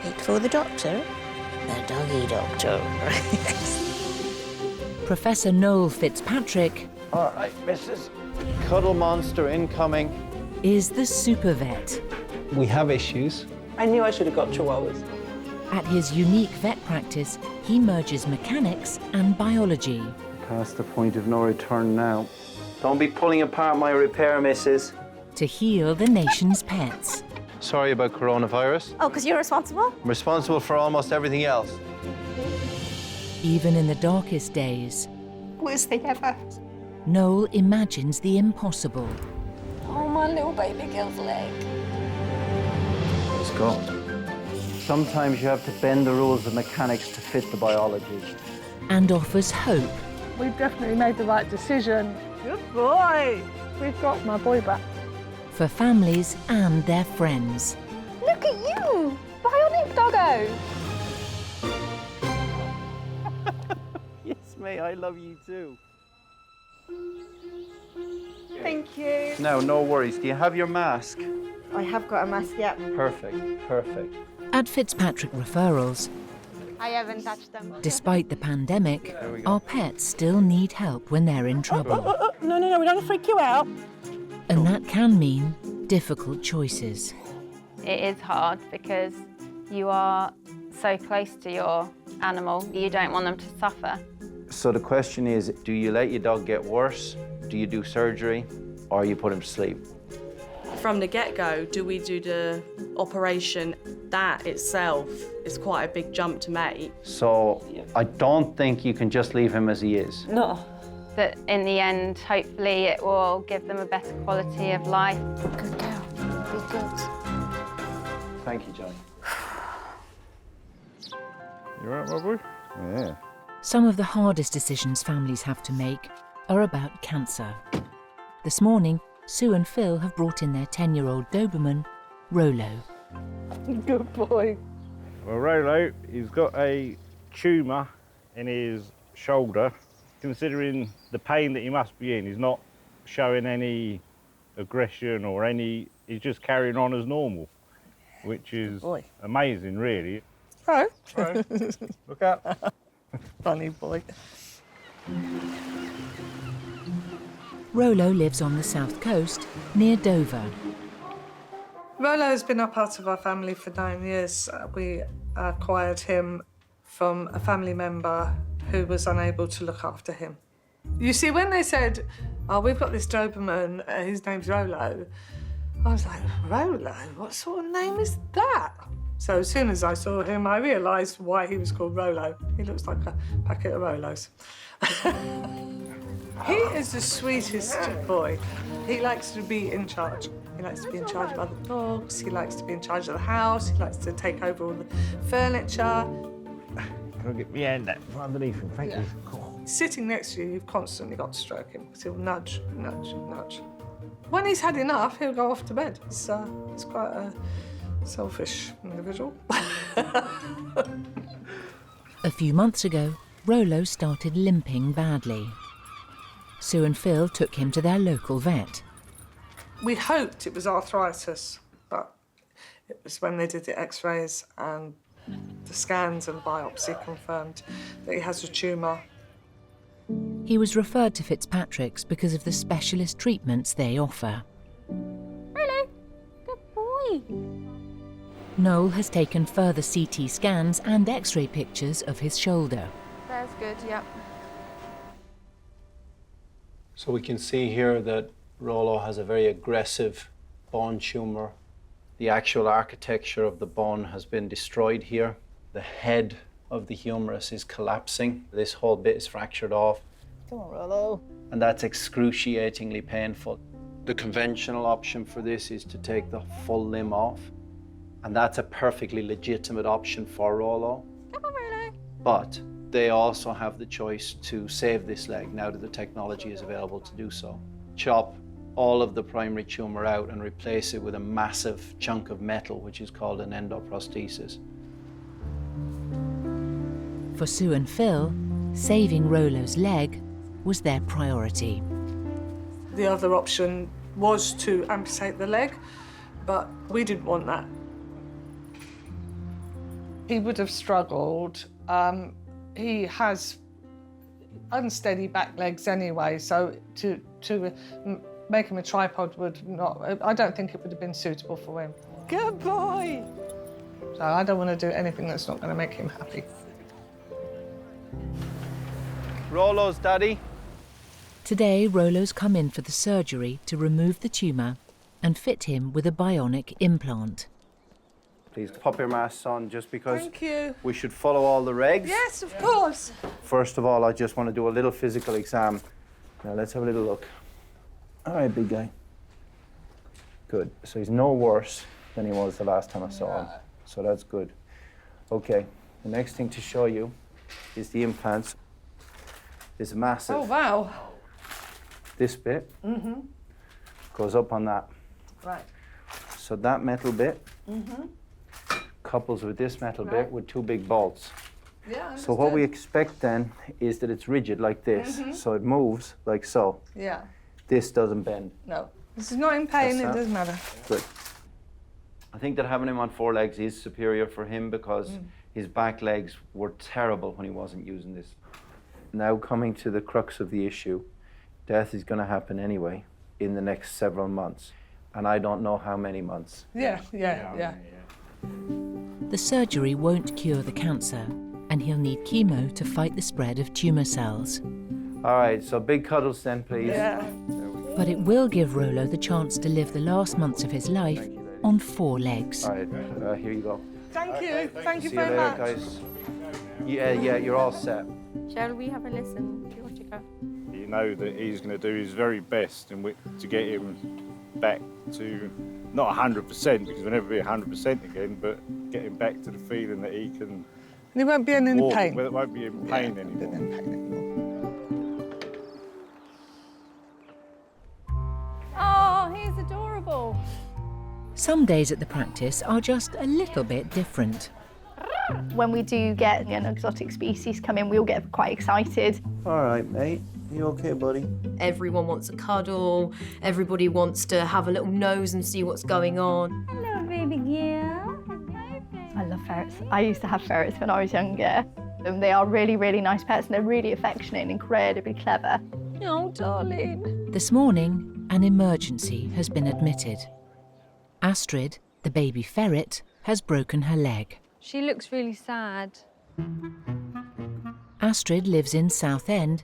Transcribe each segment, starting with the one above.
Wait for the doctor. The doggy doctor. Professor Noel Fitzpatrick All right, Mrs. Cuddle monster incoming. is the Supervet. We have issues. I knew I should have got chihuahuas. At his unique vet practice, he merges mechanics and biology. Past the point of no return now. Don't be pulling apart my repair, missus. To heal the nation's pets. Sorry about coronavirus. Oh, because you're responsible? I'm responsible for almost everything else. Even in the darkest days, Worst thing ever. Noel imagines the impossible. Oh, my little baby girl's leg. Let's go. Sometimes you have to bend the rules of mechanics to fit the biology. And offers hope We've definitely made the right decision. Good boy. We've got my boy back. for families and their friends. Look at you! Bionic doggo! Yes, mate, I love you too. Thank you. No, no worries. Do you have your mask? I have got a mask, yeah. Perfect, perfect. At Fitzpatrick Referrals, I haven't touched them. despite the pandemic, we go. our pets still need help when they're in trouble. No, we don't freak you out. And that can mean difficult choices. It is hard because you are so close to your animal. You don't want them to suffer. So the question is, do you let your dog get worse? Do you do surgery? Or you put him to sleep? From the get-go, do we do the operation? That itself is quite a big jump to make. So I don't think you can just leave him as he is. No. But in the end, hopefully it will give them a better quality of life. Good girl. Be good. Thank you, Johnny. You all right, my boy? Yeah. Some of the hardest decisions families have to make are about cancer. This morning, Sue and Phil have brought in their 10-year-old Doberman, Rolo. Good boy. Well, Rolo, he's got a tumour in his shoulder. Considering the pain that he must be in, he's not showing any aggression or any... He's just carrying on as normal, which is amazing, really. Oh, Right. Look up. funny boy. Rolo lives on the south coast, near Dover. Rolo has been a part of our family for 9 years. We acquired him from a family member who was unable to look after him. You see, when they said, oh, we've got this Doberman, his name's Rolo, I was like, Rolo? What sort of name is that? So as soon as I saw him, I realised why he was called Rolo. He looks like a packet of Rolos. He is the sweetest boy. He likes to be in charge. He likes to be in charge of other dogs. He likes to be in charge of the house. He likes to take over all the furniture. Can I get my hand up underneath him? Thank you. Cool. Sitting next to you, you've constantly got to stroke him because he'll nudge, nudge, nudge. When he's had enough, he'll go off to bed. He's quite a selfish individual. A few months ago, Rolo started limping badly. Sue and Phil took him to their local vet. We hoped it was arthritis, but it was when they did the x-rays and the scans and biopsy confirmed that he has a tumour. He was referred to Fitzpatrick's because of the specialist treatments they offer. Rolo, good boy. Noel has taken further CT scans and X-ray pictures of his shoulder. That's good, yep. So we can see here that Rolo has a very aggressive bone tumour. The actual architecture of the bone has been destroyed here. The head of the humerus is collapsing. This whole bit is fractured off. Come on, Rolo. And that's excruciatingly painful. The conventional option for this is to take the full limb off. And that's a perfectly legitimate option for Rolo. Come on, Rolo. But they also have the choice to save this leg now that the technology is available to do so. Chop all of the primary tumour out and replace it with a massive chunk of metal, which is called an endoprosthesis. For Sue and Phil, saving Rolo's leg was their priority. The other option was to amputate the leg, but we didn't want that. he would have struggled. He has unsteady back legs anyway, so to make him a tripod would not, I don't think it would have been suitable for him. Good boy. So I don't want to do anything that's not going to make him happy. Rolo's daddy. Today, Rolo's come in for the surgery to remove the tumour and fit him with a bionic implant. Please pop your masks on just because Thank you. we should follow all the regs. Yes, of course. First of all, I just want to do a little physical exam. Now let's have a little look. All right, big guy. Good. So he's no worse than he was the last time I saw him. So that's good. Okay, the next thing to show you is the implants. It's massive. Oh, wow. This bit goes up on that. Right. So that metal bit couples with this metal bit with two big bolts. Yeah, So what we expect then is that it's rigid like this. So it moves like so. Yeah, This doesn't bend. no. This is not in pain, That's it that. doesn't matter. Good. I think that having him on 4 legs is superior for him because his back legs were terrible when he wasn't using this. Now coming to the crux of the issue, death is going to happen anyway in the next several months. And I don't know how many months. Yeah. The surgery won't cure the cancer, and he'll need chemo to fight the spread of tumour cells. All right, so big cuddles then, please. Yeah. But it will give Rolo the chance to live the last months of his life on 4 legs. All right, here you go. Thank you. Thank you See you very later, much. guys. Yeah, you're all set. Shall we have a listen? Do you want to go? You know that he's going to do his very best to get him back to, not 100%, because he'll never be 100% again, but get him back to the feeling that he can And he won't be in any walk, pain. well, it won't be in pain Yeah, anymore. in pain anymore. Oh, he's adorable. Some days at the practice are just a little bit different. When we do get an exotic species come in, we all get quite excited. All right, mate. You okay, buddy? Everyone wants a cuddle, everybody wants to have a little nose and see what's going on. Hello, baby girl. I love ferrets. I used to have ferrets when I was younger. They are really, really nice pets and they're really affectionate and incredibly clever. Oh, darling. This morning, an emergency has been admitted. Astrid, the baby ferret, has broken her leg. She looks really sad. Astrid lives in Southend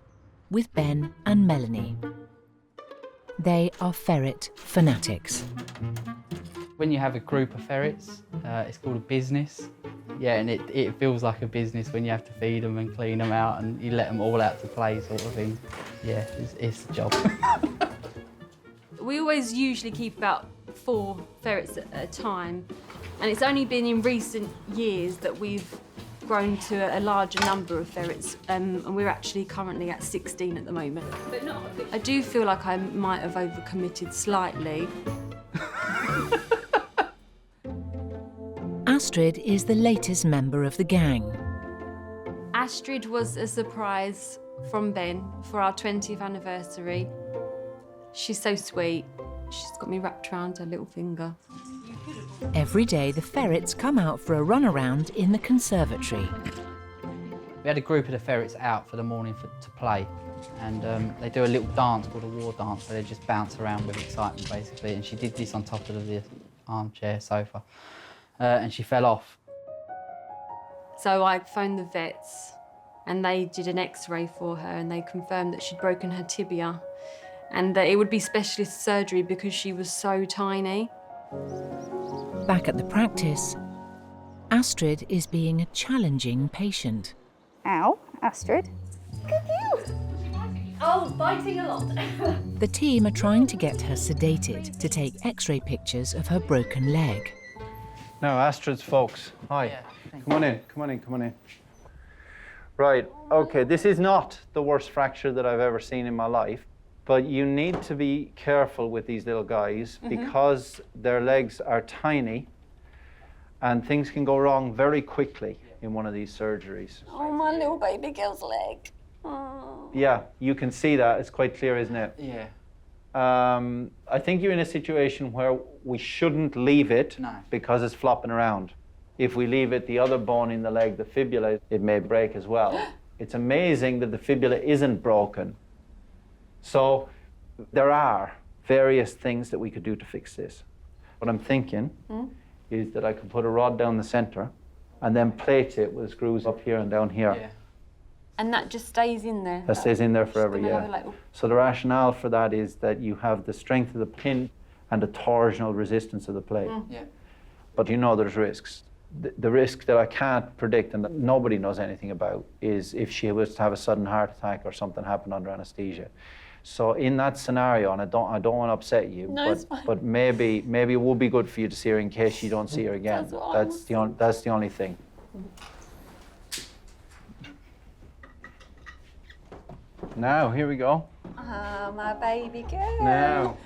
with Ben and Melanie. They are ferret fanatics. When you have a group of ferrets, it's called a business. Yeah, and it feels like a business when you have to feed them and clean them out and you let them all out to play sort of thing. Yeah, it's a job. We always usually keep about 4 ferrets at a time, and it's only been in recent years that we've grown to a larger number of ferrets, and we're actually currently at 16 at the moment. I do feel like I might have overcommitted slightly. Astrid is the latest member of the gang. Astrid was a surprise from Ben for our 20th anniversary. She's so sweet. She's got me wrapped around her little finger. Every day, the ferrets come out for a run around in the conservatory. We had a group of the ferrets out for the morning to play, and they do a little dance called a war dance where they just bounce around with excitement, basically. And she did this on top of the armchair sofa, and she fell off. So I phoned the vets, and they did an X-ray for her, and they confirmed that she'd broken her tibia, and that it would be specialist surgery because she was so tiny. Back at the practice, Astrid is being a challenging patient. Ow, Astrid. Oh, biting a lot. The team are trying to get her sedated to take X-ray pictures of her broken leg. Now, Astrid's folks. Hi. Yeah, Come on in. Right, okay, this is not the worst fracture that I've ever seen in my life, but you need to be careful with these little guys because their legs are tiny and things can go wrong very quickly in one of these surgeries. Oh, my little baby girl's leg. Oh. Yeah, you can see that. It's quite clear, isn't it? Yeah. I think you're in a situation where we shouldn't leave it No. because it's flopping around. If we leave it, the other bone in the leg, the fibula, it may break as well. It's amazing that the fibula isn't broken. So there are various things that we could do to fix this. What I'm thinking is that I could put a rod down the center and then plate it with screws up here and down here. Yeah. And that just stays in there? That stays in there forever, Just gonna yeah. have So the rationale for that is that you have the strength of the pin and the torsional resistance of the plate. Yeah. But you know there's risks. The risk that I can't predict and that nobody knows anything about is if she was to have a sudden heart attack or something happen under anesthesia. So in that scenario, and I don't want to upset you, No, it's fine. but maybe it would be good for you to see her in case you don't see her again. That's the only thing. Now, here we go. Ah, my baby girl. Now.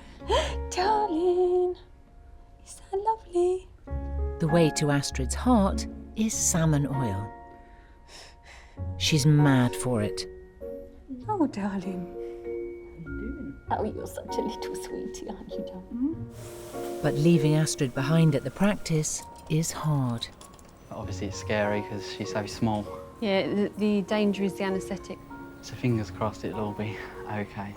Darling, is that lovely? The way to Astrid's heart is salmon oil. She's mad for it. Oh, darling. Oh, you're such a little sweetie, aren't you, darling? But leaving Astrid behind at the practice is hard. Obviously it's scary because she's so small. Yeah, the danger is the anaesthetic. So fingers crossed it'll all be okay.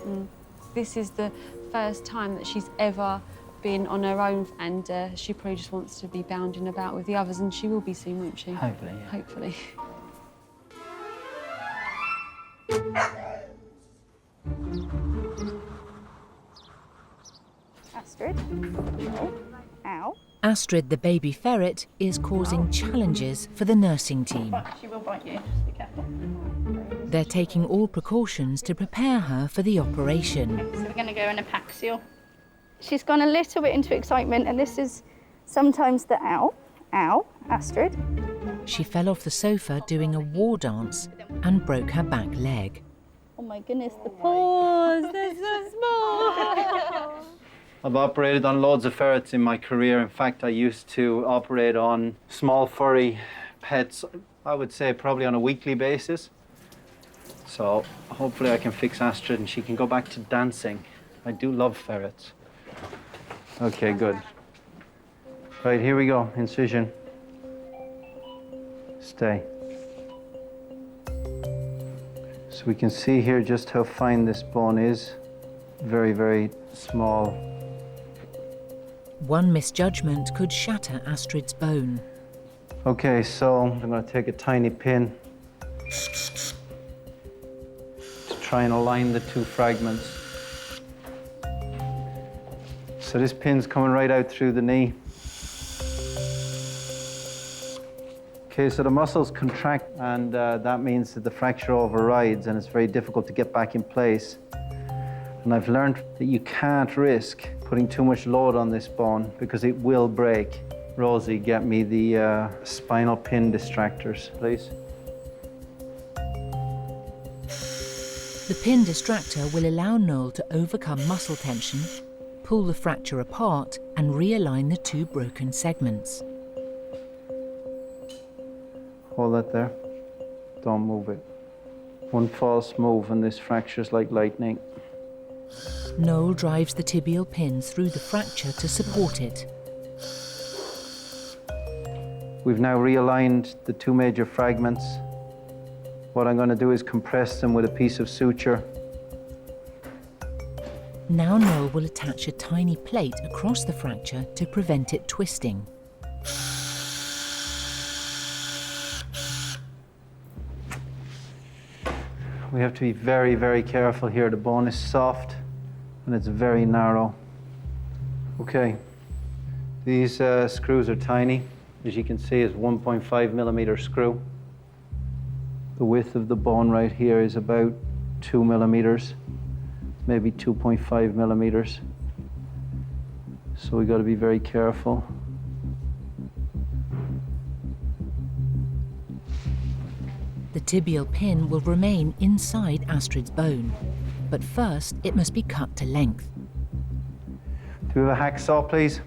This is the first time that she's ever been on her own, and she probably just wants to be bounding about with the others, and she will be soon, won't she? Hopefully, yeah. Hopefully. Astrid. No. Ow. Astrid, the baby ferret, is causing challenges for the nursing team. She will bite you. Just be careful. They're taking all precautions to prepare her for the operation. So we're going to go in a paxial. She's gone a little bit into excitement, and this is sometimes the ow, Astrid. She fell off the sofa doing a war dance and broke her back leg. Oh my goodness, the paws, they're so small. I've operated on loads of ferrets in my career. In fact, I used to operate on small furry pets, I would say probably on a weekly basis. So hopefully I can fix Astrid and she can go back to dancing. I do love ferrets. Okay, good. Right, here we go, incision. Stay. So we can see here just how fine this bone is. Very, very small. One misjudgment could shatter Astrid's bone. Okay, so I'm going to take a tiny pin to try and align the two fragments. So this pin's coming right out through the knee. Okay, so the muscles contract, and that means that the fracture overrides and it's very difficult to get back in place. And I've learned that you can't risk putting too much load on this bone because it will break. Rosie, get me the spinal pin distractors, please. The pin distractor will allow Noel to overcome muscle tension, pull the fracture apart, and realign the two broken segments. Hold that there. Don't move it. One false move and this fracture's like lightning. Noel drives the tibial pin through the fracture to support it. We've now realigned the two major fragments. What I'm going to do is compress them with a piece of suture. Now Noel will attach a tiny plate across the fracture to prevent it twisting. We have to be very, very careful here. The bone is soft and it's very narrow. Okay, these screws are tiny. As you can see, it's 1.5 millimeter screw. The width of the bone right here is about 2 millimeters, maybe 2.5 millimeters. So we got to be very careful. The tibial pin will remain inside Astrid's bone, but first it must be cut to length. Do we have a hacksaw, please?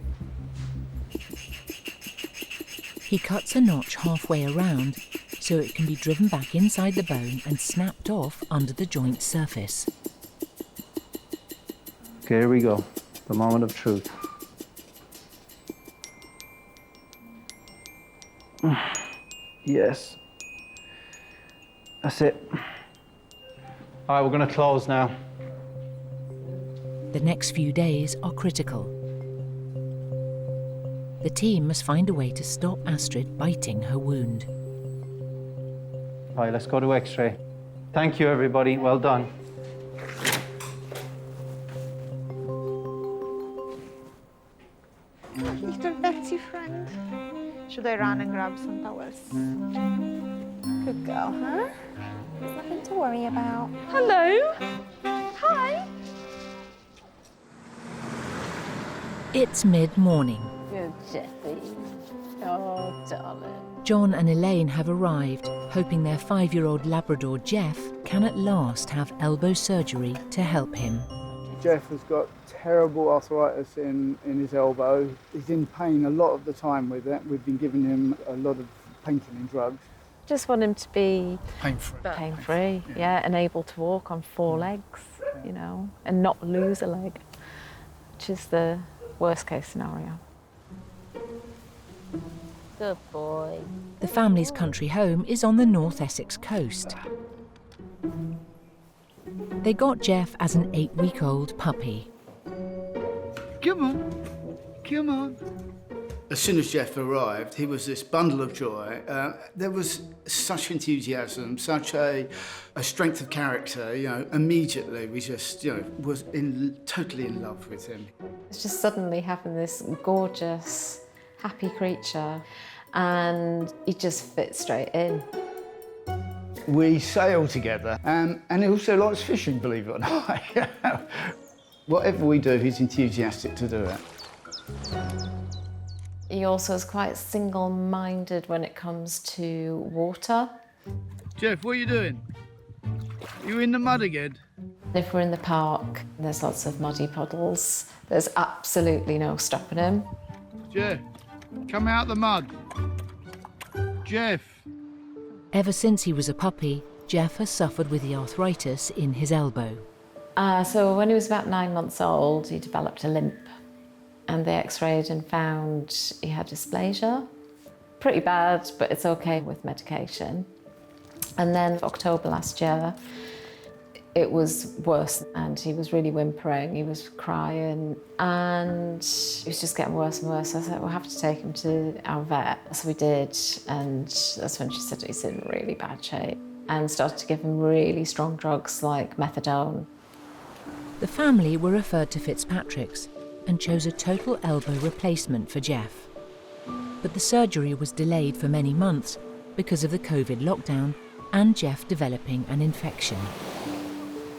He cuts a notch halfway around so it can be driven back inside the bone and snapped off under the joint surface. Okay, here we go. The moment of truth. Yes. That's it. All right, we're going to close now. The next few days are critical. The team must find a way to stop Astrid biting her wound. All right, let's go to X-ray. Thank you, everybody. Well done. Little Betsy friend. Should I run and grab some towels? Good girl, huh? There's nothing to worry about. Hello. Hi. It's mid-morning. Good Jeffy. Oh, darling. John and Elaine have arrived, hoping their 5-year-old Labrador Jeff can at last have elbow surgery to help him. Jeff has got terrible arthritis in his elbow. He's in pain a lot of the time with it. We've been giving him a lot of painkilling drugs. Just want him to be Pain-free. pain-free, yeah, and able to walk on 4 legs, you know, and not lose a leg, which is the worst case scenario. Good boy. The family's country home is on the North Essex coast. They got Jeff as an 8-week-old puppy. Come on, come on. As soon as Jeff arrived, he was this bundle of joy. There was such enthusiasm, such a strength of character, you know, immediately we just, you know, was totally in love with him. It's just suddenly having this gorgeous, happy creature, and he just fits straight in. We sail together, and he also likes fishing, believe it or not. Whatever we do, he's enthusiastic to do it. He also is quite single-minded when it comes to water. Jeff, what are you doing? You in the mud again? If we're in the park, there's lots of muddy puddles. There's absolutely no stopping him. Jeff, come out the mud. Jeff. Ever since he was a puppy, Jeff has suffered with the arthritis in his elbow. So when he was about 9 months old, he developed a limp. And they x-rayed and found he had dysplasia. Pretty bad, but it's okay with medication. And then October last year, it was worse, and he was really whimpering, he was crying, and it was just getting worse and worse. I said, we'll have to take him to our vet. So we did, and that's when she said he's in really bad shape, and started to give him really strong drugs like methadone. The family were referred to Fitzpatrick's and chose a total elbow replacement for Jeff. But the surgery was delayed for many months because of the COVID lockdown and Jeff developing an infection.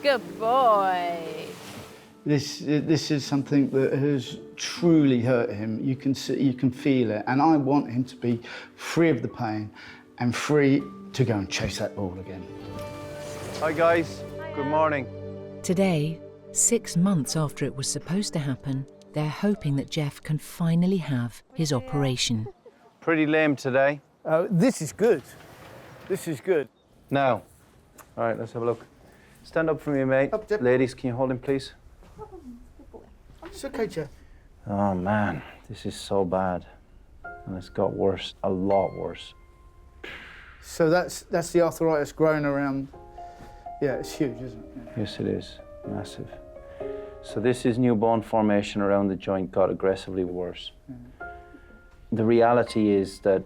Good boy. This is something that has truly hurt him. You can see, you can feel it, and I want him to be free of the pain and free to go and chase that ball again. Hi guys, good morning. Today, 6 months after it was supposed to happen, they're hoping that Jeff can finally have his operation. Pretty lame today. This is good. This is good. Now, all right, let's have a look. Stand up for me, mate. Up, Jeff. Ladies, can you hold him, please? It's okay, Jeff. Oh, man, this is so bad. And it's got worse, a lot worse. So that's the arthritis growing around. Yeah, it's huge, isn't it? Yeah. Yes, it is. Massive. So this is new bone formation around the joint got aggressively worse. The reality is that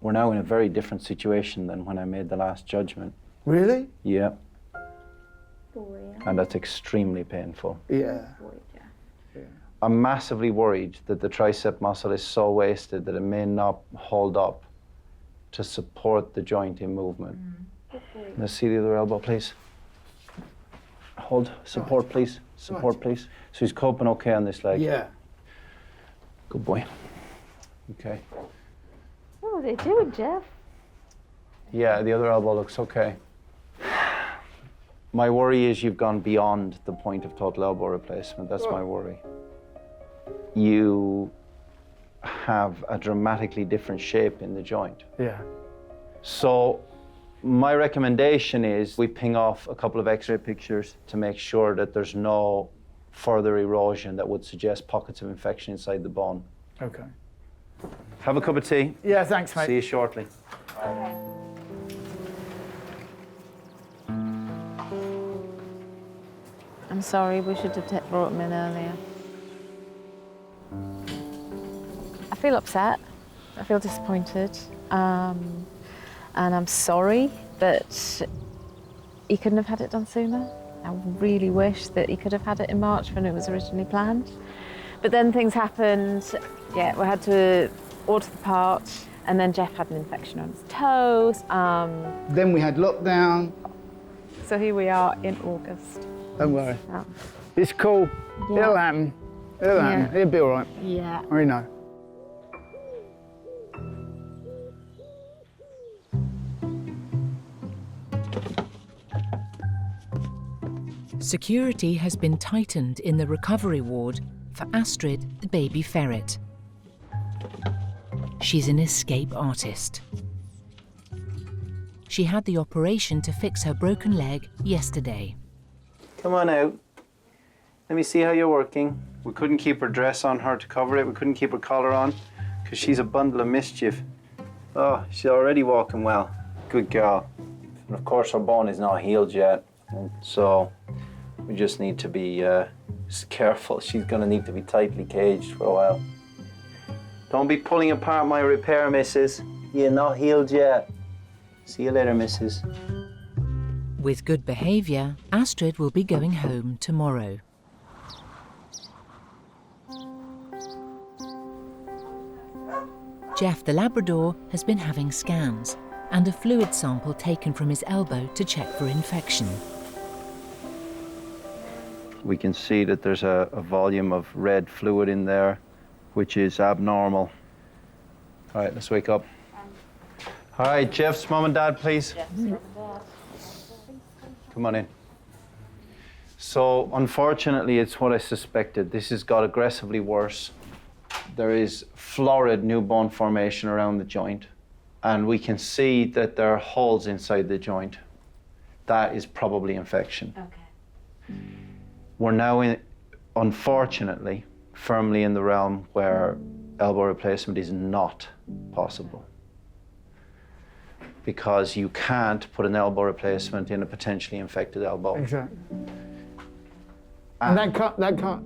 we're now in a very different situation than when I made the last judgment. Really? Yeah. And that's extremely painful. Yeah. I'm massively worried that the tricep muscle is so wasted that it may not hold up to support the joint in movement. Let's see the other elbow, please. Hold, support, please. Support, please. So he's coping okay on this leg? Yeah. Good boy. Okay. What are they doing, Jeff? Yeah, the other elbow looks okay. My worry is you've gone beyond the point of total elbow replacement. That's my worry. You have a dramatically different shape in the joint. Yeah. So my recommendation is we ping off a couple of x-ray pictures to make sure that there's no further erosion that would suggest pockets of infection inside the bone. Okay. Have a cup of tea. Yeah, thanks, mate. See you shortly. I'm sorry, we should have brought him in earlier. I feel upset. I feel disappointed. And I'm sorry that he couldn't have had it done sooner. I really wish that he could have had it in March when it was originally planned. But then things happened. Yeah, we had to order the part, and then Jeff had an infection on his toes. Then we had lockdown. So here we are in August. Don't worry. Yeah. It's cool. Yeah. It'll happen. It'll happen. He'll be all right. Yeah. I know. Security has been tightened in the recovery ward for Astrid, the baby ferret. She's an escape artist. She had the operation to fix her broken leg yesterday. Come on out. Let me see how you're working. We couldn't keep her dress on her to cover it. We couldn't keep her collar on because she's a bundle of mischief. Oh, she's already walking well. Good girl. And of course, her bone is not healed yet. And so we just need to be careful. She's going to need to be tightly caged for a while. Don't be pulling apart my repair, missus. You're not healed yet. See you later, missus. With good behaviour, Astrid will be going home tomorrow. Jeff the Labrador has been having scans and a fluid sample taken from his elbow to check for infection. We can see that there's a volume of red fluid in there, which is abnormal. All right, let's wake up. All right, Jeff's mom and dad, please. Come on in. So, unfortunately, it's what I suspected. This has got aggressively worse. There is florid new bone formation around the joint, and we can see that there are holes inside the joint. That is probably infection. Okay. We're now, unfortunately, firmly in the realm where elbow replacement is not possible, because you can't put an elbow replacement in a potentially infected elbow. Exactly. And that can't,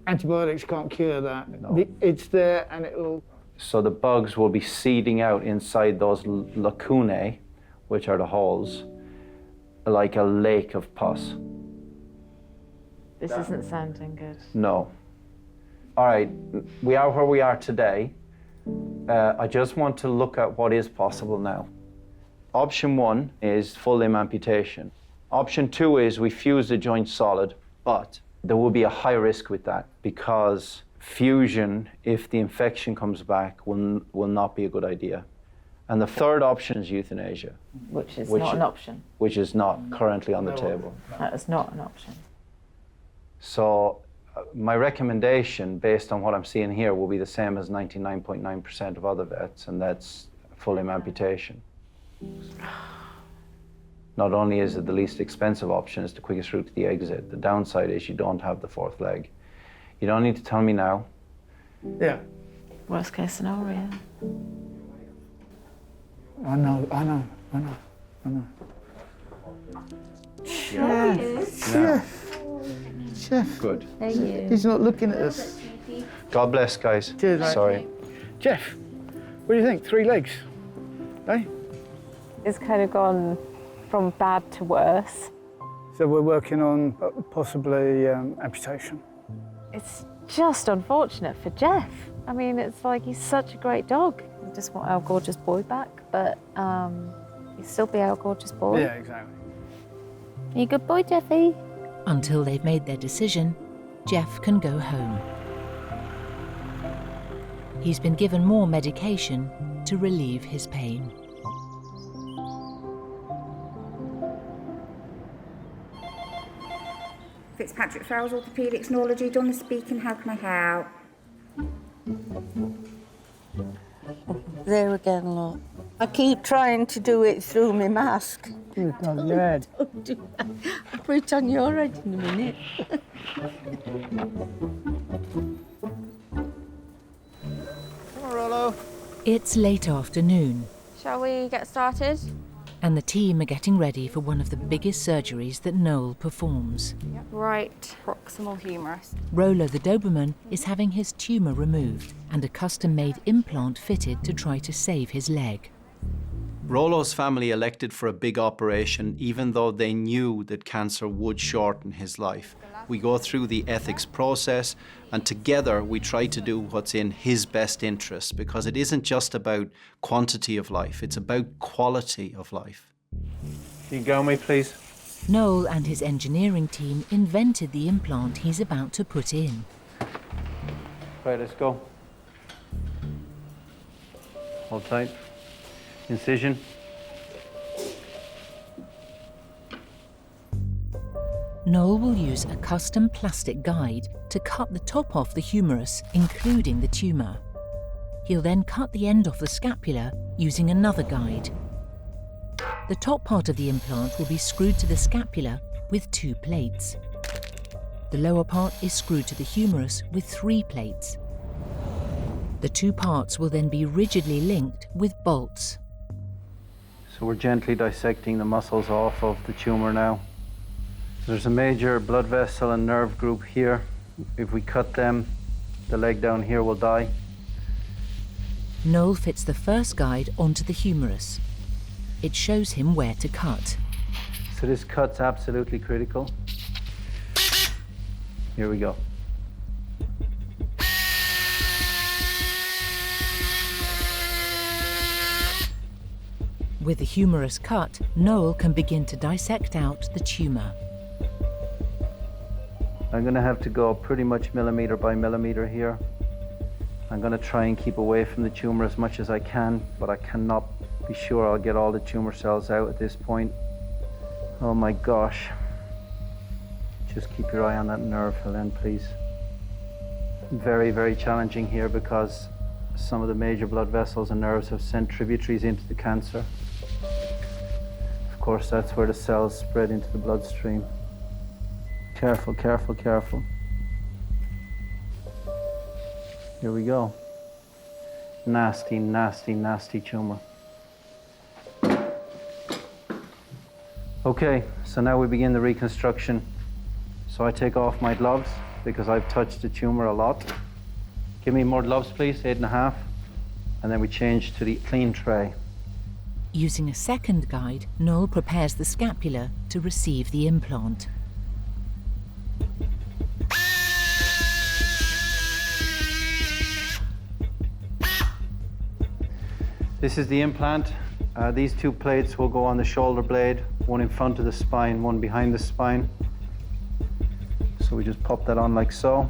antibiotics can't cure that. No. It's there and it'll... So the bugs will be seeding out inside those lacunae, which are the holes, like a lake of pus. This isn't sounding good. No. All right, we are where we are today. I just want to look at what is possible now. Option 1 is full limb amputation. Option 2 is we fuse the joint solid, but there will be a high risk with that because fusion, if the infection comes back, will not be a good idea. And the third option is euthanasia. Which is not an option. Which is not currently on the table. That is not an option. So my recommendation, based on what I'm seeing here, will be the same as 99.9% of other vets, and that's full limb amputation. Not only is it the least expensive option, it's the quickest route to the exit. The downside is you don't have the fourth leg. You don't need to tell me now. Yeah. Worst case scenario. I know. Chef. Good. Thank you. He's not looking at us. God bless, guys. Cheers, mate. Sorry. Jeff, what do you think? 3 legs? Eh? It's kind of gone from bad to worse. So we're working on possibly amputation. It's just unfortunate for Jeff. I mean, it's like he's such a great dog. We just want our gorgeous boy back, but he'll still be our gorgeous boy. Yeah, exactly. You a good boy, Jeffy? Until they've made their decision, Jeff can go home. He's been given more medication to relieve his pain. Fitzpatrick Referrals, Orthopaedics, Neurology, Donna speaking, how can I help? There again, look. I keep trying to do it through my mask. Put it on your head. Don't do that. I'll put it on your head in a minute. Come on, Rolo. It's late afternoon, Shall we get started? and the team are getting ready for one of the biggest surgeries that Noel performs. Right proximal humerus. Rolo the Doberman is having his tumour removed and a custom-made implant fitted to try to save his leg. Rolo's family elected for a big operation even though they knew that cancer would shorten his life. We go through the ethics process and together we try to do what's in his best interest, because it isn't just about quantity of life, it's about quality of life. Can you go with me, please? Noel and his engineering team invented the implant he's about to put in. Right, let's go. Hold tight. Incision. Noel will use a custom plastic guide to cut the top off the humerus, including the tumour. He'll then cut the end off the scapula using another guide. The top part of the implant will be screwed to the scapula with 2 plates. The lower part is screwed to the humerus with 3 plates. The 2 parts will then be rigidly linked with bolts. So we're gently dissecting the muscles off of the tumour now. There's a major blood vessel and nerve group here. If we cut them, the leg down here will die. Noel fits the first guide onto the humerus. It shows him where to cut. So this cut's absolutely critical. Here we go. With the humerus cut, Noel can begin to dissect out the tumour. I'm going to have to go pretty much millimetre by millimetre here. I'm going to try and keep away from the tumour as much as I can, but I cannot be sure I'll get all the tumour cells out at this point. Oh my gosh. Just keep your eye on that nerve, Helen, please. Very, very challenging here because some of the major blood vessels and nerves have sent tributaries into the cancer. Of course, that's where the cells spread into the bloodstream. Careful, careful, careful. Here we go. Nasty, nasty, nasty tumour. Okay, so now we begin the reconstruction. So I take off my gloves because I've touched the tumour a lot. Give me more gloves, please, 8.5. And then we change to the clean tray. Using a second guide, Noel prepares the scapula to receive the implant. This is the implant. These 2 plates will go on the shoulder blade, one in front of the spine, one behind the spine. So we just pop that on like so,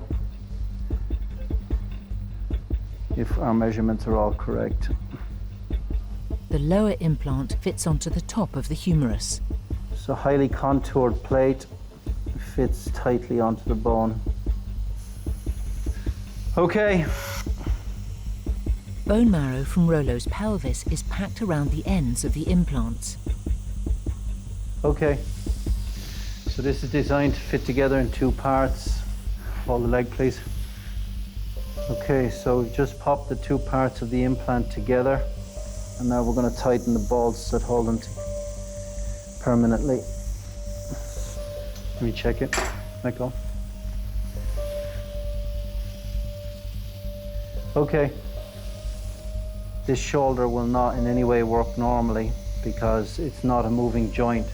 if our measurements are all correct. The lower implant fits onto the top of the humerus. It's a highly contoured plate, fits tightly onto the bone. Okay. Bone marrow from Rolo's pelvis is packed around the ends of the implants. Okay. So this is designed to fit together in 2 parts. Hold the leg, please. Okay, so we've just popped the 2 parts of the implant together, and now we're going to tighten the bolts that hold them permanently. Let me check it. Let go. Okay. This shoulder will not in any way work normally because it's not a moving joint,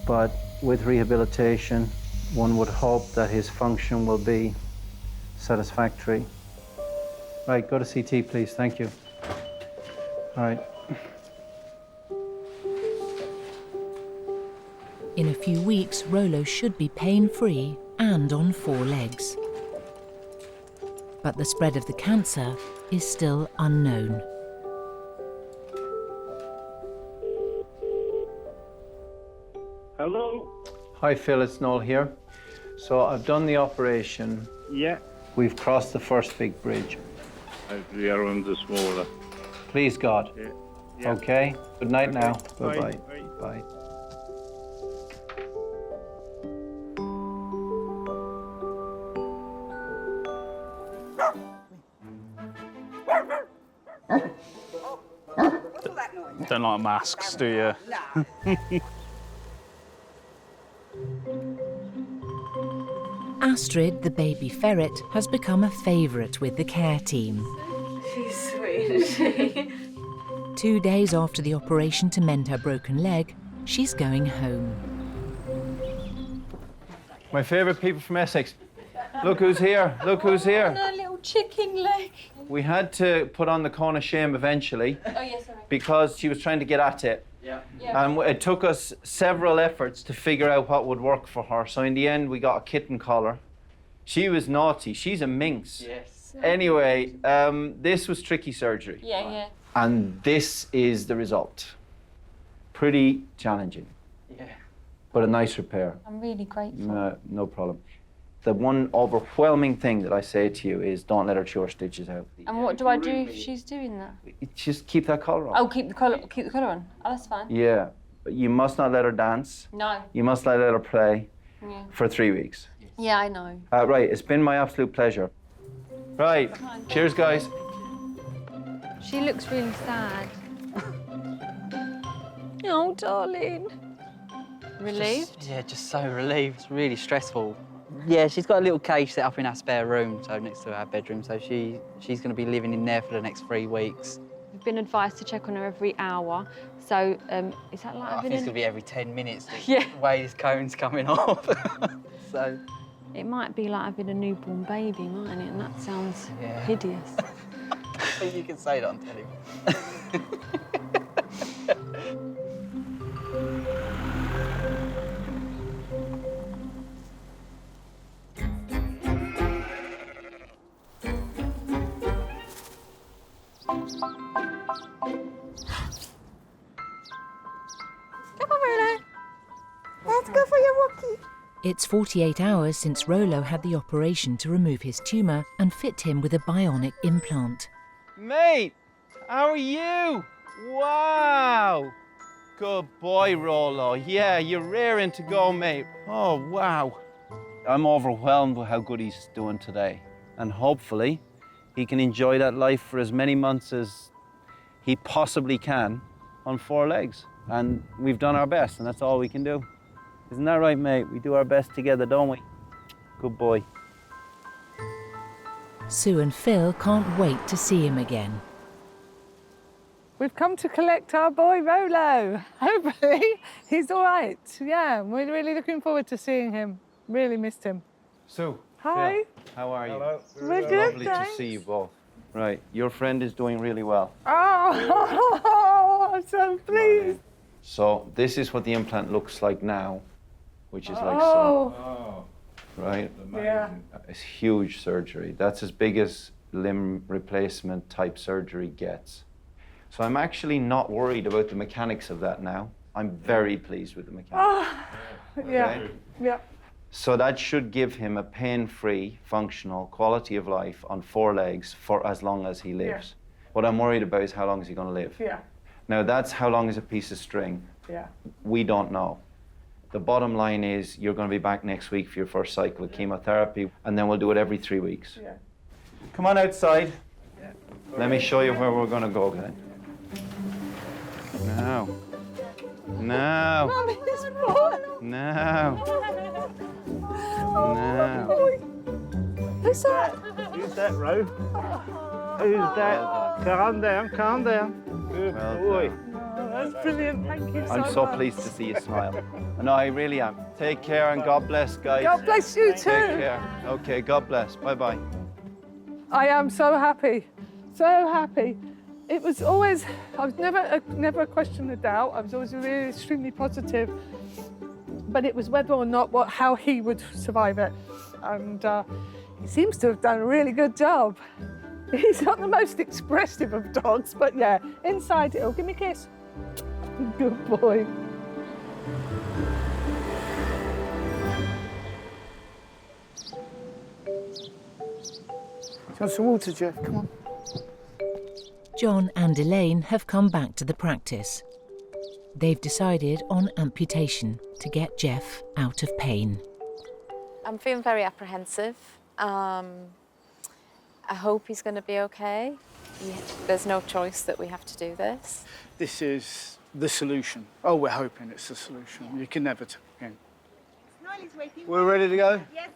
but with rehabilitation, one would hope that his function will be satisfactory. Right, go to CT, please. Thank you. All right. In a few weeks, Rolo should be pain-free and on 4 legs. But the spread of the cancer is still unknown. Hello? Hi, Phil, it's Noel here. So I've done the operation. Yeah. We've crossed the first big bridge. Hopefully the other ones are smaller. Please, God. Yeah. Yeah. Okay. Good night now. Bye. Bye-bye. Bye. Bye. Don't like masks, do you? Astrid, the baby ferret, has become a favourite with the care team. She's sweet, isn't she? 2 days after the operation to mend her broken leg, she's going home. My favourite people from Essex. Look who's here, look who's here. Her little chicken leg. We had to put on the cone of shame eventually Oh, yes, sorry. because she was trying to get at it. Yeah. And it took us several efforts to figure out what would work for her. So in the end, we got a kitten collar. She was naughty. She's a minx. Yes. Anyway, this was tricky surgery. Yeah, yeah. And this is the result. Pretty challenging. Yeah. But a nice repair. I'm really grateful. No problem. The one overwhelming thing that I say to you is don't let her chew her stitches out. And what do I do if she's doing that? Just keep that collar on. Oh, keep the collar on. Oh, that's fine. Yeah. But you must not let her dance. No. You must not let her play Yeah. for 3 weeks. Yeah, I know. Right, it's been my absolute pleasure. Right, cheers, guys. She looks really sad. Oh, darling. Relieved? Just so relieved. It's really stressful. Yeah, she's got a little cage set up in our spare room, so next to our bedroom. So she's going to be living in there for the next 3 weeks. We've been advised to check on her every hour. So is that like I having think it's going to be every 10 minutes. Yeah. The way this cone's coming off. So It might be like having a newborn baby, mightn't it? And that sounds hideous. I think you can say that on telly. Come on, Rolo. Let's go for your walkie. It's 48 hours since Rolo had the operation to remove his tumour and fit him with a bionic implant. Mate, how are you? Wow. Good boy, Rolo. Yeah, you're raring to go, mate. Oh, wow. I'm overwhelmed with how good he's doing today. And hopefully, he can enjoy that life for as many months as he possibly can on 4 legs. And we've done our best, and that's all we can do. Isn't that right, mate? We do our best together, don't we? Good boy. Sue and Phil can't wait to see him again. We've come to collect our boy Rolo. Hopefully he's all right. Yeah, we're really looking forward to seeing him. Really missed him. Sue. Hi. Phil, how are you? Hello. We're good, Lovely thanks. to see you both. Right, your friend is doing really well. Oh, I'm so pleased. So this is what the implant looks like now, which is like Oh. so. Right? Yeah. It's huge surgery. That's as big as limb replacement type surgery gets. So I'm actually not worried about the mechanics of that now. I'm very pleased with the mechanics. Oh, yeah. Okay? Yeah. So that should give him a pain-free, functional quality of life on 4 legs for as long as he lives. What I'm worried about is how long is he going to live. Yeah. Now that's how long is a piece of string. Yeah. We don't know. The bottom line is you're going to be back next week for your first cycle of chemotherapy, and then we'll do it every 3 weeks. Yeah. Come on outside. Let me show you where we're going to go, guys. Now. Now. Now. Now. Who's that? Who's that, Ro? Who's that? Calm down, calm down. Good boy. Oh, that's brilliant. Thank you so much. I'm so pleased to see you smile. No, I really am. Take care and God bless, guys. God bless you too. Take care. Okay, God bless. Bye-bye. I am so happy. So happy. It was always, I was never a question of doubt. I was always really extremely positive. But it was whether or not how he would survive it. And he seems to have done a really good job. He's not the most expressive of dogs, but yeah, inside it'll give me a kiss. Good boy. Have some water, Jeff, come on. John and Elaine have come back to the practice. They've decided on amputation to get Jeff out of pain. I'm feeling very apprehensive. I hope he's going to be okay. There's no choice that we have to do this. This is the solution. Oh, we're hoping it's the solution. You can never tell again. We're ready to go? Yes.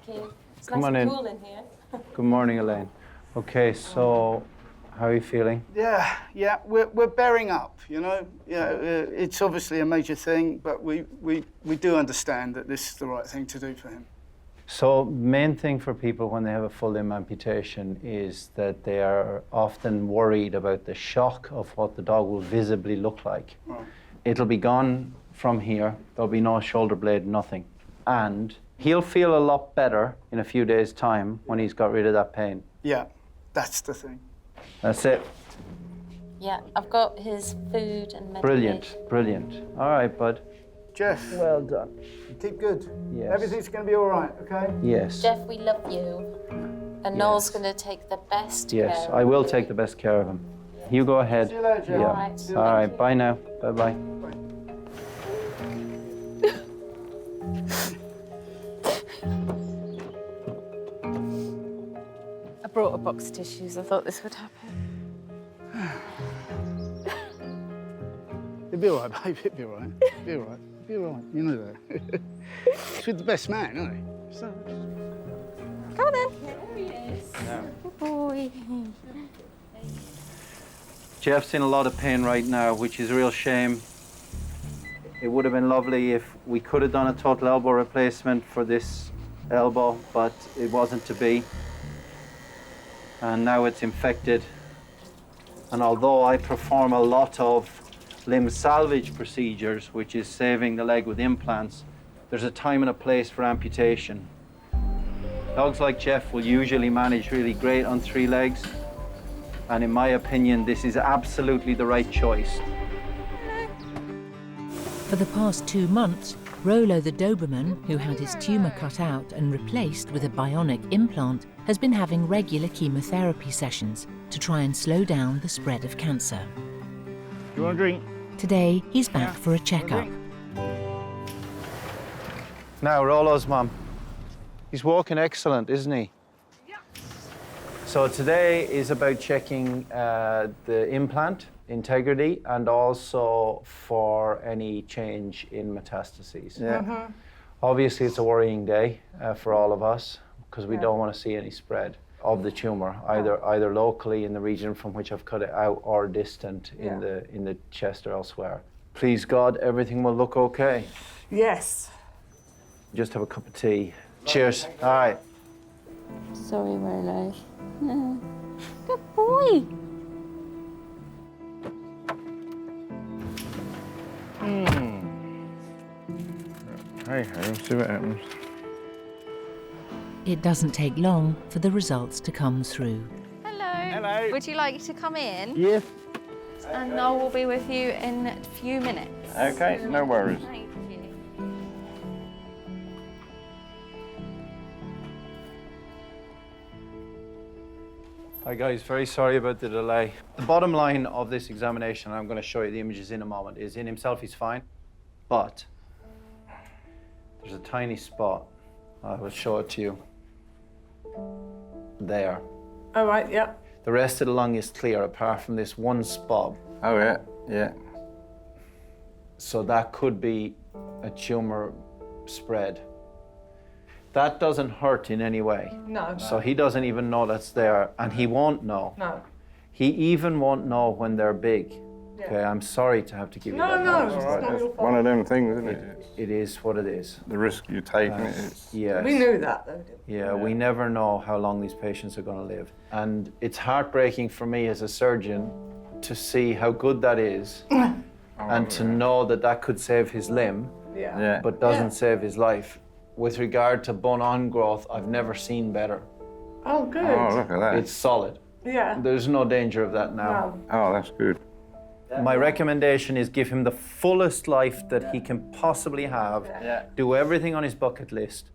Okay. It's Come nice on and in. cool in here. Good morning, Elaine. Okay, so how are you feeling? Yeah, we're bearing up, you know. Yeah, it's obviously a major thing, but we do understand that this is the right thing to do for him. So main thing for people when they have a full limb amputation is that they are often worried about the shock of what the dog will visibly look like. Right. It'll be gone from here. There'll be no shoulder blade, nothing. And he'll feel a lot better in a few days' time when he's got rid of that pain. Yeah, that's the thing. That's it. Yeah, I've got his food and medication. Brilliant, brilliant. All right, bud. Jeff. Well done. Keep good. Yes. Everything's going to be all right, okay? Yes. Jeff, we love you. And Noel's going to take the best Yes, care I will of you. take the best care of him. You go ahead. See you later, Jeff. Yeah. All right. All right, bye now. Bye-bye. I brought a box of tissues. I thought this would happen. It'll be all right, babe. It'll be all right. It'll be all right. It'll be all right. You know that. He's with the best man, isn't he? So... Come on then. There he is. Good boy. Jeff's in a lot of pain right now, which is a real shame. It would have been lovely if we could have done a total elbow replacement for this elbow, but it wasn't to be. And now it's infected. And although I perform a lot of limb salvage procedures, which is saving the leg with implants, there's a time and a place for amputation. Dogs like Jeff will usually manage really great on 3 legs. And in my opinion, this is absolutely the right choice. For the past 2 months, Rolo the Doberman, who had his tumour cut out and replaced with a bionic implant, has been having regular chemotherapy sessions to try and slow down the spread of cancer. You want a drink? Today, he's back for a checkup. Now, Rolo's mum. He's walking excellent, isn't he? Yeah. So today is about checking the implant integrity and also for any change in metastases. Yeah. Obviously, it's a worrying day for all of us because we don't want to see any spread of the tumour, either locally in the region from which I've cut it out or distant in the chest or elsewhere. Please God, everything will look okay. Yes. Just have a cup of tea. Cheers. All right. Sorry, Rolo. Good boy. Hey, see what happens. It doesn't take long for the results to come through. Hello. Hello. Would you like to come in? Yes. And Noel will be with you in a few minutes. Okay, no worries. Thank you. Hi guys, very sorry about the delay. The bottom line of this examination, I'm going to show you the images in a moment, is in himself he's fine, but there's a tiny spot. I will show it to you. There. All right, yeah. The rest of the lung is clear apart from this one spot. Oh, yeah, yeah. So that could be a tumour spread. That doesn't hurt in any way. No. So he doesn't even know that's there, and he won't know. No. He even won't know when they're big. Yeah. Okay, I'm sorry to have to give you that. No, news. it's not your fault. One of them things, isn't it? It is what it is. The risk you take, isn't it? Yes. We knew that, though, didn't we? Yeah, we never know how long these patients are going to live. And it's heartbreaking for me as a surgeon to see how good that is and to know that that could save his limb, Yeah. but doesn't save his life. With regard to bone-on growth, I've never seen better. Oh, good. Oh, look at that. It's solid. Yeah. There's no danger of that now. No. Oh, that's good. My recommendation is give him the fullest life that he can possibly have. Yeah. Do everything on his bucket list.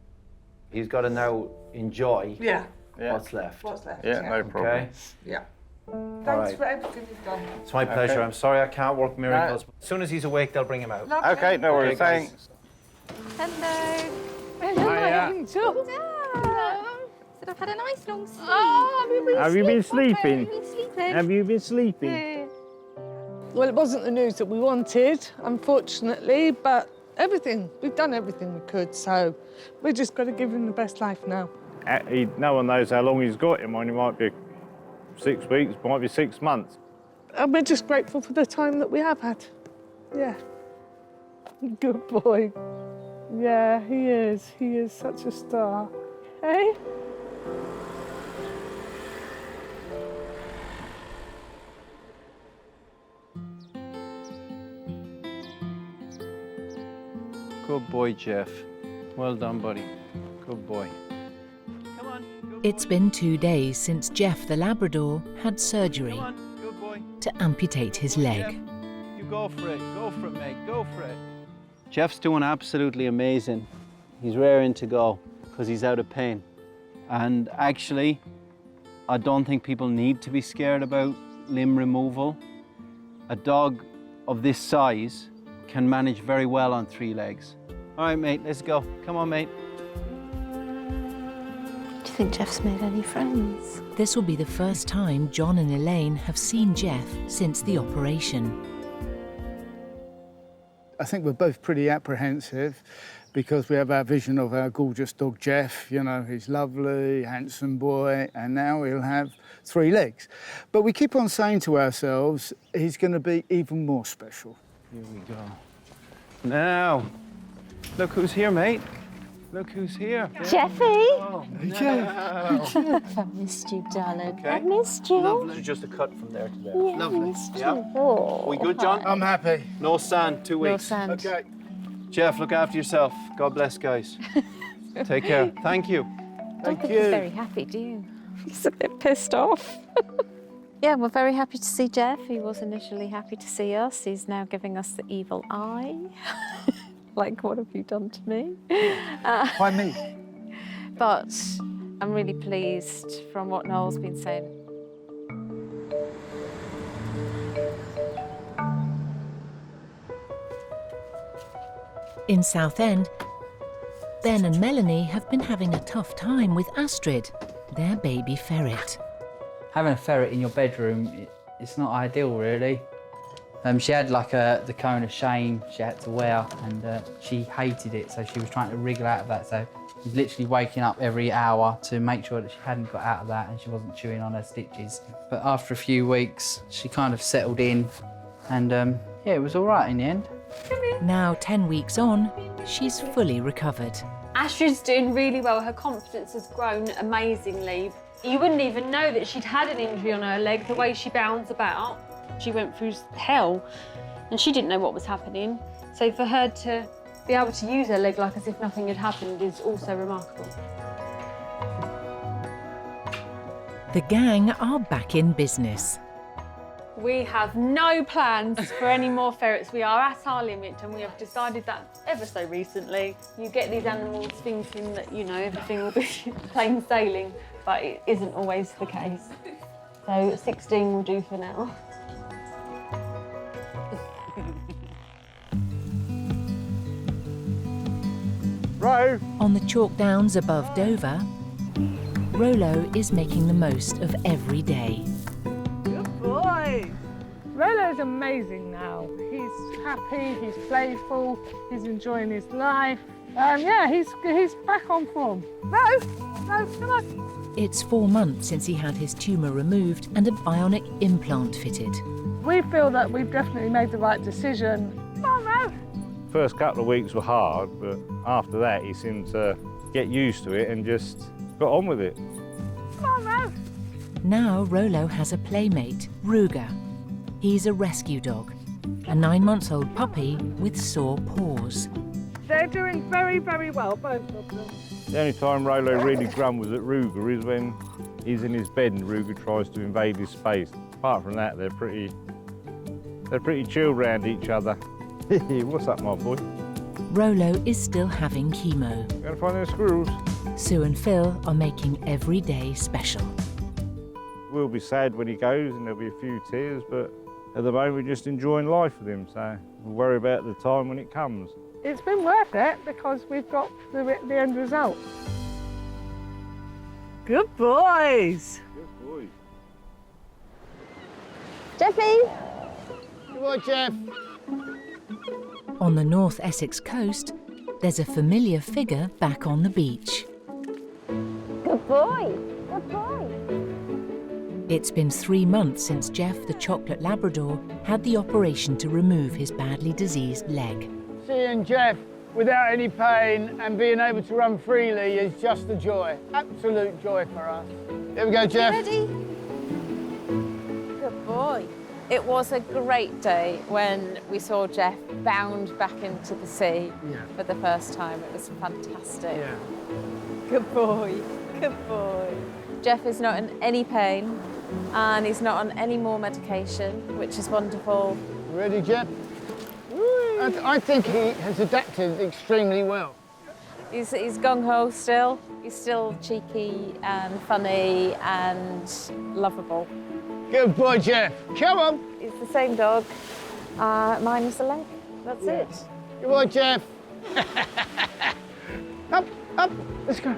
He's got to now enjoy Yeah. what's left. What's left? Yeah, no problem. Okay? Yeah. All Thanks right. for everything you've done. It's my pleasure. I'm sorry I can't work miracles. As soon as he's awake, they'll bring him out. Lovely. Okay, no worries. Okay, guys. Thanks. Hello. Hiya. Hello. said I've had a nice long sleep. Oh, have you been sleeping? Have you been sleeping? Have you been sleeping? Yeah. Well, it wasn't the news that we wanted, unfortunately, but we've done everything we could, so we've just got to give him the best life now. No one knows how long he's got him on. It might be 6 weeks, might be 6 months. And we're just grateful for the time that we have had. Yeah. Good boy. Yeah, he is. He is such a star. Hey? Good boy, Jeff. Well done, buddy. Good boy. It's been 2 days since Jeff the Labrador had surgery Good boy. to amputate his leg. You go for it, mate, go for it. Jeff's doing absolutely amazing. He's raring to go because he's out of pain. And actually, I don't think people need to be scared about limb removal. A dog of this size can manage very well on 3 legs. All right, mate, let's go. Come on, mate. Do you think Jeff's made any friends? This will be the first time John and Elaine have seen Jeff since the operation. I think we're both pretty apprehensive because we have our vision of our gorgeous dog Jeff. You know, he's lovely, handsome boy, and now he'll have 3 legs. But we keep on saying to ourselves, he's going to be even more special. Here we go. Now, look who's here, mate. Look who's here. Jeffy! Oh, Jeff, I missed you, darling. Okay. I missed you. Lovely. Just a cut from there to there. Yeah, Lovely. I missed Yeah. you. Oh. We good, John? I'm happy. No sand, 2 weeks. No sand. Okay. Jeff, look after yourself. God bless, guys. Take care. Thank you. I don't think he's very happy, do you? He's a bit pissed off. Yeah, we're very happy to see Jeff. He was initially happy to see us. He's now giving us the evil eye. Like, what have you done to me? Why me? But I'm really pleased from what Noel's been saying. In Southend, Ben and Melanie have been having a tough time with Astrid, their baby ferret. Having a ferret in your bedroom, it's not ideal, really. She had like the cone of shame she had to wear, and she hated it, so she was trying to wriggle out of that. So she was literally waking up every hour to make sure that she hadn't got out of that and she wasn't chewing on her stitches. But after a few weeks, she kind of settled in, and yeah, it was all right in the end. Now, 10 weeks on, she's fully recovered. Astrid's doing really well. Her confidence has grown amazingly. You wouldn't even know that she'd had an injury on her leg, the way she bounds about. She went through hell and she didn't know what was happening. So for her to be able to use her leg like as if nothing had happened is also remarkable. The gang are back in business. We have no plans for any more ferrets. We are at our limit, and we have decided that ever so recently. You get these animals thinking that, you know, everything will be plain sailing, but it isn't always the case. So 16 will do for now. Ro! On the chalk downs above Dover, Rolo is making the most of every day. Good boy. Rolo's amazing now. He's happy, he's playful, he's enjoying his life. Yeah, he's back on form. No, come on. It's 4 months since he had his tumour removed and a bionic implant fitted. We feel that we've definitely made the right decision. Come on, Ro. First couple of weeks were hard, but after that he seemed to get used to it and just got on with it. Come on, Ro. Now Rolo has a playmate, Ruger. He's a rescue dog, a 9-month-old puppy with sore paws. They're doing very, very well, both of them. The only time Rolo really grumbles at Ruger is when he's in his bed and Ruger tries to invade his space. Apart from that, they're pretty chilled around each other. What's up, my boy? Rolo is still having chemo. Gonna find those squirrels? Sue and Phil are making every day special. We'll be sad when he goes and there'll be a few tears, but at the moment we're just enjoying life with him, so we'll worry about the time when it comes. It's been worth it because we've got the end result. Good boys. Good boy. Jeffy! Good boy, Jeff. On the North Essex coast, there's a familiar figure back on the beach. Good boy. Good boy. It's been 3 months since Jeff, the chocolate Labrador, had the operation to remove his badly diseased leg. Seeing Jeff without any pain and being able to run freely is just a joy. Absolute joy for us. Here we go, Jeff. Ready? Good boy. It was a great day when we saw Jeff bound back into the sea for the first time. It was fantastic. Yeah. Good boy. Good boy. Jeff is not in any pain and he's not on any more medication, which is wonderful. Ready, Jeff? I think he has adapted extremely well. He's gung-ho still. He's still cheeky and funny and lovable. Good boy, Jeff. Come on. He's the same dog, minus the leg. That's it. Good boy, Jeff. Up, up. Let's go.